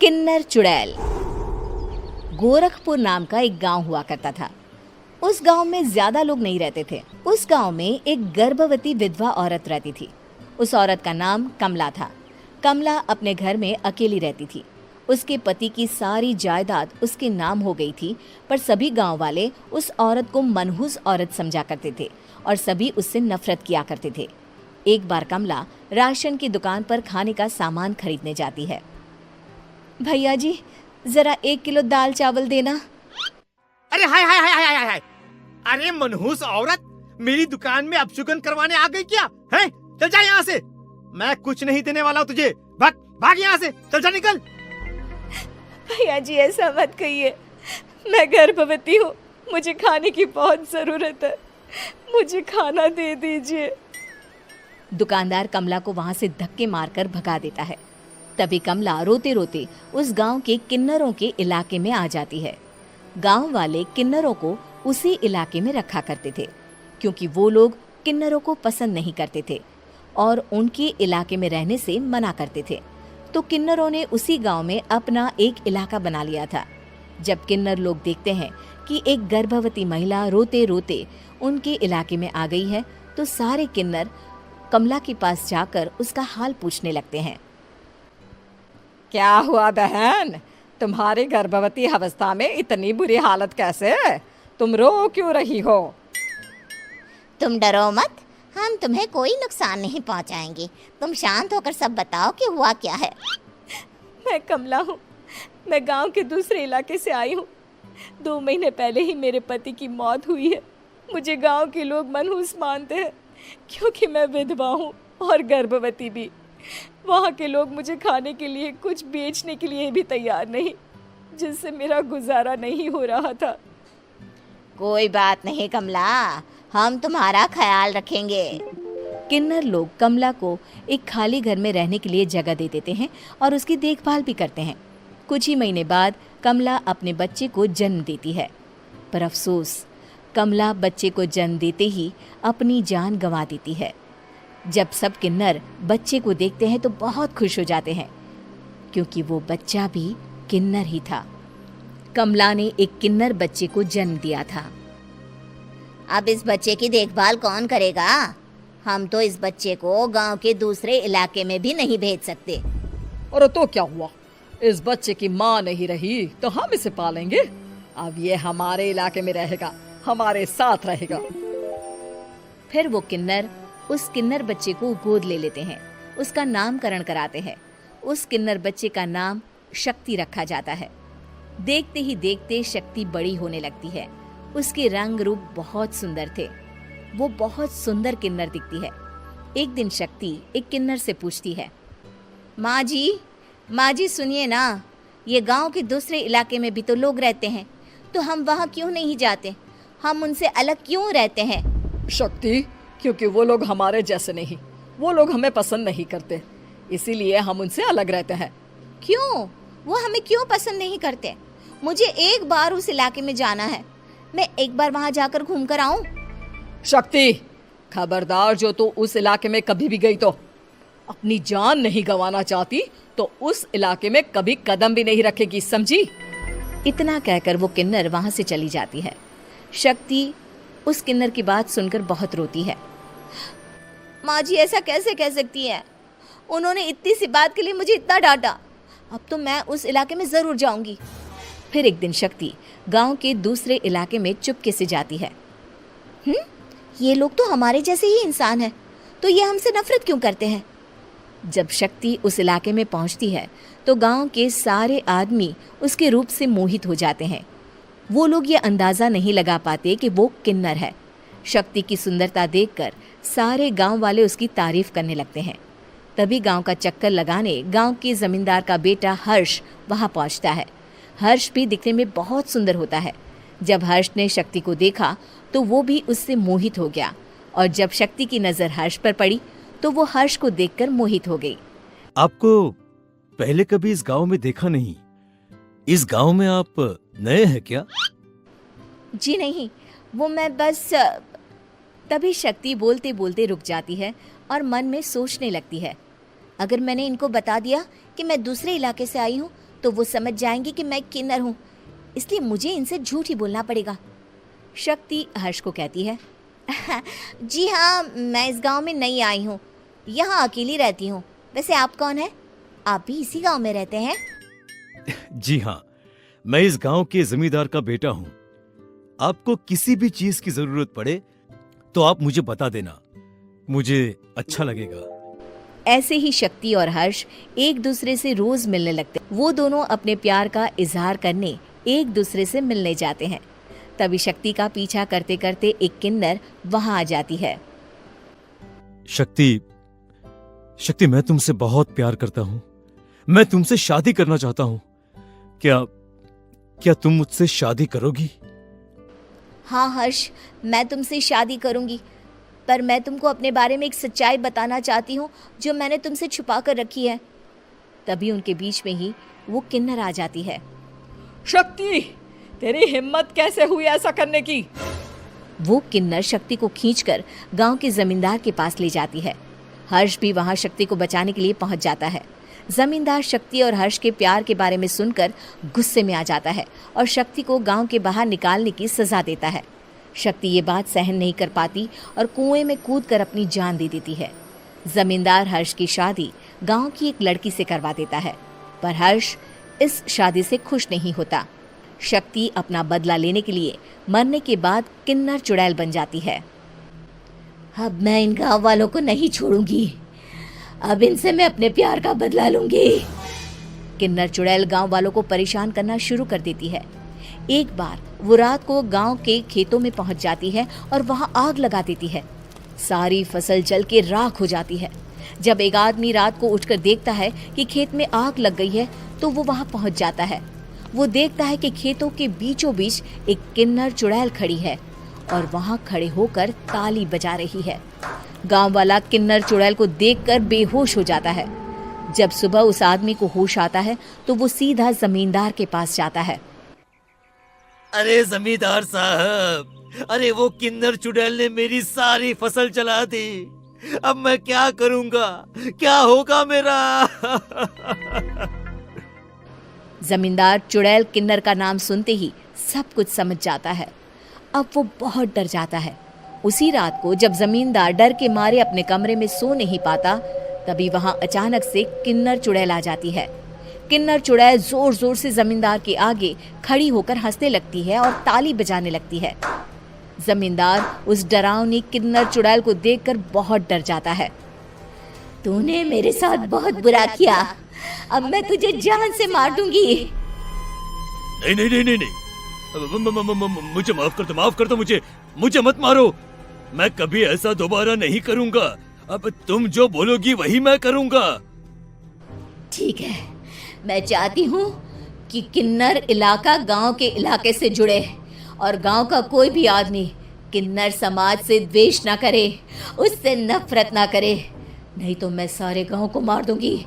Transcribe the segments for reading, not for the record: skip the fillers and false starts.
किन्नर चुड़ैल। गोरखपुर नाम का एक गांव हुआ करता था। उस गांव में ज्यादा लोग नहीं रहते थे। उस गांव में एक गर्भवती विधवा औरत रहती थी। उस औरत का नाम कमला था। कमला अपने घर में अकेली रहती थी। उसके पति की सारी जायदाद उसके नाम हो गई थी, पर सभी गांव वाले उस औरत को मनहूस औरत समझा करते थे और सभी उससे नफरत किया करते थे। एक बार कमला राशन की दुकान पर खाने का सामान खरीदने जाती है। भैया जी, जरा 1 किलो दाल चावल देना। अरे हाय हाय हाय हाय हाय हाय! अरे मनहूस औरत, मेरी दुकान में अपशुगन करवाने आ गई क्या? हैं? चल जा यहाँ से। मैं कुछ नहीं देने वाला हूँ तुझे। भाग भाग यहाँ से, चल जा, निकल। भैया जी, ऐसा मत कहिए। मैं गर्भवती हूँ, मुझे खाने की बहुत जरूरत है। मुझे खाना दे दीजिए। दुकानदार कमला को वहां से धक्के मारकर भगा देता है। तभी कमला रोते रोते उस गांव के किन्नरों के इलाके में आ जाती है। गांव वाले किन्नरों को उसी इलाके में रखा करते थे, क्योंकि वो लोग किन्नरों को पसंद नहीं करते थे और उनके इलाके में रहने से मना करते थे। तो किन्नरों ने उसी गांव में अपना एक इलाका बना लिया था। जब किन्नर लोग देखते हैं कि एक गर्भवती महिला रोते रोते उनके इलाके में आ गई है, तो सारे किन्नर कमला के पास जाकर उसका हाल पूछने लगते हैं। क्या हुआ बहन, तुम्हारी गर्भवती अवस्था में इतनी बुरी हालत कैसे है? तुम रो क्यों रही हो? तुम डरो मत, हम तुम्हें कोई नुकसान नहीं पहुंचाएंगे। तुम शांत होकर सब बताओ कि हुआ क्या है। मैं कमला हूँ। मैं गांव के दूसरे इलाके से आई हूँ। 2 महीने पहले ही मेरे पति की मौत हुई है। मुझे गांव के लोग मनहूस मानते हैं, क्योंकि मैं विधवा हूँ और गर्भवती भी। वहाँ के लोग मुझे खाने के लिए कुछ बेचने के लिए भी तैयार नहीं, जिससे मेरा गुजारा नहीं हो रहा था। कोई बात नहीं कमला, हम तुम्हारा ख्याल रखेंगे। किन्नर लोग कमला को एक खाली घर में रहने के लिए जगह दे देते हैं और उसकी देखभाल भी करते हैं। कुछ ही महीने बाद कमला अपने बच्चे को जन्म देती है, पर अफसोस, कमला बच्चे को जन्म देते ही अपनी जान गंवा देती है। जब सब किन्नर बच्चे को देखते हैं तो बहुत खुश हो जाते हैं, क्योंकि वो बच्चा भी किन्नर ही था। कमला ने एक किन्नर बच्चे को जन्म दिया था। अब इस बच्चे की देखभाल कौन करेगा? हम तो इस बच्चे को गांव के दूसरे इलाके में भी नहीं भेज सकते। और तो क्या हुआ, इस बच्चे की माँ नहीं रही तो हम इसे पालेंगे। अब ये हमारे इलाके में रहेगा, हमारे साथ रहेगा। फिर वो किन्नर उस किन्नर बच्चे को गोद ले लेते हैं, उसका नामकरण कराते हैं। उस किन्नर बच्चे का नाम शक्ति रखा जाता है। देखते ही देखते शक्ति बड़ी होने लगती है। उसके रंग रूप बहुत सुंदर थे। वो बहुत सुंदर किन्नर दिखती है। एक दिन शक्ति एक किन्नर से पूछती है, माँ जी सुनिए ना, ये गांव के दूसरे इलाके में भी तो लोग रहते हैं, तो हम वहाँ क्यों नहीं जाते? हम उनसे अलग क्यों रहते हैं? शक्ति, क्योंकि वो लोग हमारे जैसे नहीं, वो लोग हमें पसंद नहीं करते, इसीलिए हम उनसे अलग रहते हैं। क्यों? वो हमें क्यों पसंद नहीं करते? मुझे एक बार उस इलाके में जाना है। मैं एक बार वहाँ जाकर घूम कर आऊं। शक्ति, खबरदार, जो तू उस इलाके में कभी भी गई तो अपनी जान नहीं गंवाना चाहती तो उस इलाके में कभी कदम भी नहीं रखेगी, समझी? इतना कहकर वो किन्नर वहाँ से चली जाती है। शक्ति उस किन्नर की बात सुनकर बहुत रोती है। माँ जी, ऐसा कैसे कह सकती है? उन्होंने इतनी सी बात के लिए मुझे इतना डांटा। अब तो मैं उस इलाके में जरूर जाऊंगी। फिर एक दिन शक्ति गांव के दूसरे इलाके में चुपके से जाती है। ये लोग तो हमारे जैसे ही इंसान हैं, तो ये हमसे नफरत क्यों करते हैं? जब शक्ति उस इलाके में पहुंचती है तो गांव के सारे आदमी उसके रूप से मोहित हो जाते हैं। वो लोग ये अंदाजा नहीं लगा पाते कि वो किन्नर है। शक्ति की सुंदरता देखकर सारे गांव वाले उसकी तारीफ करने लगते हैं। तभी गांव का चक्कर लगाने गांव के जमींदार का बेटा हर्ष वहां पहुंचता है। हर्ष भी दिखने में बहुत सुंदर होता है। जब हर्ष ने शक्ति को देखा तो वो भी उससे मोहित हो गया, और जब शक्ति की नजर हर्ष पर पड़ी तो वो हर्ष को देखकर मोहित हो गई। आपको पहले कभी इस गांव में देखा नहीं। इस गांव में आप नए हैं क्या? जी नहीं, वो मैं बस। तभी शक्ति बोलते बोलते रुक जाती है और मन में सोचने लगती है, अगर मैंने इनको बता दिया कि मैं दूसरे इलाके से आई हूँ तो वो समझ जाएंगे कि मैं किन्नर हूँ, इसलिए मुझे इनसे झूठ ही बोलना पड़ेगा। शक्ति हर्ष को कहती है, जी हाँ, मैं इस गांव में नई आई हूँ, यहाँ अकेली रहती हूँ। वैसे आप कौन है? आप भी इसी गांव में रहते हैं? जी हाँ, मैं इस गांव के जमींदार का बेटा हूँ। आपको किसी भी चीज की जरूरत पड़े तो आप मुझे बता देना, मुझे अच्छा लगेगा। ऐसे ही शक्ति और हर्ष एक दूसरे से रोज मिलने लगते। वो दोनों अपने प्यार का इजहार करने एक दूसरे से मिलने जाते हैं। तभी शक्ति का पीछा करते करते एक किन्नर वहां आ जाती है। शक्ति, शक्ति, मैं तुमसे बहुत प्यार करता हूँ। मैं तुमसे शादी करना चाहता हूँ। क्या तुम मुझसे शादी करोगी? हाँ हर्ष, मैं तुमसे शादी करूंगी, पर मैं तुमको अपने बारे में एक सच्चाई बताना चाहती हूँ जो मैंने तुमसे छुपा कर रखी है। तभी उनके बीच में ही वो किन्नर आ जाती है। शक्ति, तेरी हिम्मत कैसे हुई ऐसा करने की? वो किन्नर शक्ति को खींचकर गांव के जमींदार के पास ले जाती है। हर्ष भी वहां शक्ति को बचाने के लिए पहुंच जाता है। जमींदार शक्ति और हर्ष के प्यार के बारे में सुनकर गुस्से में आ जाता है और शक्ति को गांव के बाहर निकालने की सजा देता है। शक्ति ये बात सहन नहीं कर पाती और कुएं में कूदकर अपनी जान दे देती है। जमींदार हर्ष की शादी गांव की एक लड़की से करवा देता है, पर हर्ष इस शादी से खुश नहीं होता। शक्ति अपना बदला लेने के लिए मरने के बाद किन्नर चुड़ैल बन जाती है। अब मैं इन गांव वालों को नहीं छोड़ूंगी, अब इनसे मैं अपने प्यार का बदला लूंगी। किन्नर चुड़ैल गांव वालों को परेशान करना शुरू कर देती है। एक बार वो रात को गांव के खेतों में पहुंच जाती है और वहां आग लगा देती है। सारी फसल जल के राख हो जाती है। जब एक आदमी रात को उठकर देखता है कि खेत में आग लग गई है तो वो वहां पहुंच जाता है। वो देखता है कि खेतों के बीचों बीच एक किन्नर चुड़ैल खड़ी है और वहां खड़े होकर ताली बजा रही है। गांव वाला किन्नर चुड़ैल को देखकर बेहोश हो जाता है। जब सुबह उस आदमी को होश आता है तो वो सीधा जमींदार के पास जाता है। अरे जमींदार साहब, अरे वो किन्नर चुड़ैल ने मेरी सारी फसल जला दी। अब मैं क्या करूंगा? क्या होगा मेरा? जमींदार चुड़ैल किन्नर का नाम सुनते ही सब कुछ समझ जाता है। अब वो बहुत डर जाता है। उसी रात को जब जमींदार डर के मारे अपने कमरे में सो नहीं पाता, तभी वहां अचानक से किन्नर चुड़ैल आ जाती है। किन्नर चुड़ैल जोर जोर से जमींदार के आगे खड़ी होकर हंसने लगती है और ताली बजाने लगती है। जमींदार उस डरावनी किन्नर चुड़ैल को देखकर बहुत डर जाता है। तूने मेरे साथ बहुत बुरा किया, अब मैं तुझे जान से मार दूंगी। नहीं नहीं नहीं नहीं नहीं, मुझे माफ कर दो, मुझे मत मारो। मैं कभी ऐसा दोबारा नहीं करूंगा। अब तुम जो बोलोगी वही मैं करूंगा। ठीक है, मैं चाहती हूँ कि किन्नर इलाका गांव के इलाके से जुड़े और गांव का कोई भी आदमी किन्नर समाज से द्वेष ना करे, उससे नफरत ना करे, नहीं तो मैं सारे गांव को मार दूंगी।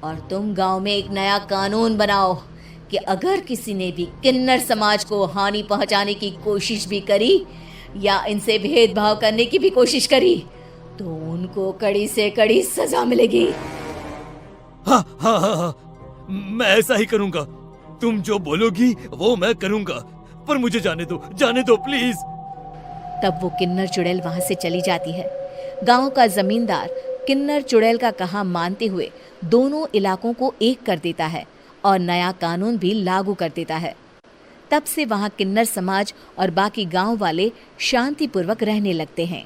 और तुम गांव में एक नया कानून बनाओ कि अगर किसी ने भी किन्नर समाज को हानि पहुंचाने की कोशिश भी करी या इनसे भेदभाव करने की भी कोशिश करी तो उनको कड़ी से कड़ी सजा मिलेगी। हाँ हाँ हाँ हाँ, मैं ऐसा ही करूंगा। तुम जो बोलोगी वो मैं करूंगा, पर मुझे जाने दो प्लीज। तब वो किन्नर चुड़ैल वहां से चली जाती है। गांव का जमींदार किन्नर चुड़ैल का कहा मानते हुए दोनों इलाकों को एक कर देता है और नया कानून भी लागू कर देता है। तब से वहां किन्नर समाज और बाकी गांव वाले शांतिपूर्वक रहने लगते हैं।